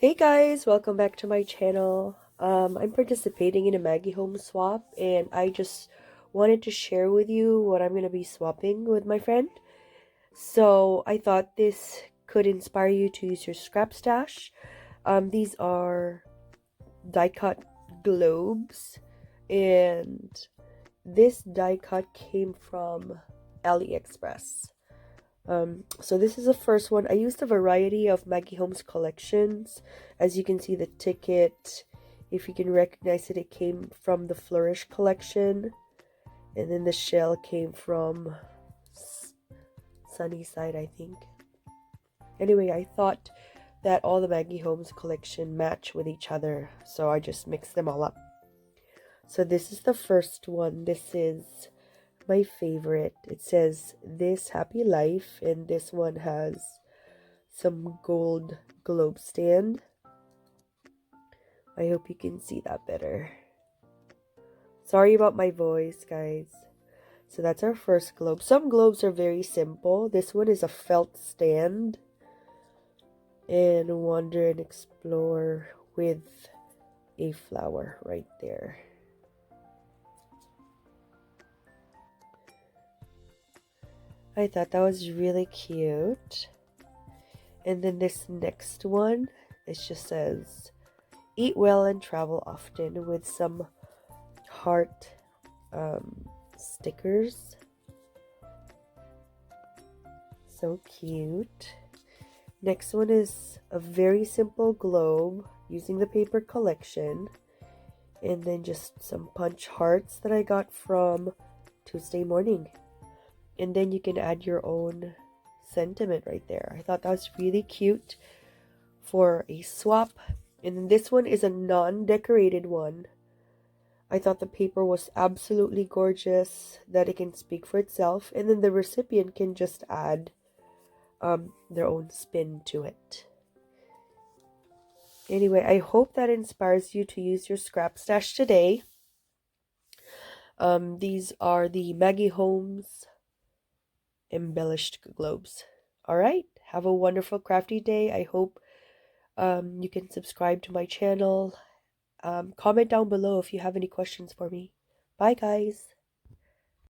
Hey guys, welcome back to my channel. I'm participating in a Maggie Home swap and I just wanted to share with you what I'm going to be swapping with my friend. So I thought this could inspire you to use your scrap stash. These are die cut globes and this die cut came from AliExpress. So this is the first one. I used a variety of Maggie Holmes collections. As you can see, the ticket, if you can recognize it, it came from the Flourish collection. And then the shell came from Sunnyside, I think. Anyway, I thought that all the Maggie Holmes collection match with each other, so I just mixed them all up. So this is the first one. This is my favorite. It says "This Happy Life," and this one has some gold globe stand. I hope you can see that better. Sorry about my voice, guys. So that's our first globe. Some globes are very simple. This one is a felt stand. And wander and explore with a flower right there. I thought that was really cute. And then this next one, it just says, "Eat well and travel often," with some heart stickers. So cute. Next one is a very simple globe using the paper collection. And then just some punch hearts that I got from Tuesday morning. And then you can add your own sentiment right there. I thought that was really cute for a swap. And then this one is a non-decorated one. I thought the paper was absolutely gorgeous, that it can speak for itself, and then the recipient can just add their own spin to it. Anyway, I hope that inspires you to use your scrap stash today. These are the Maggie Holmes embellished globes. All right, have a wonderful crafty day. I hope you can subscribe to my channel. Comment down below if you have any questions for me. Bye, guys.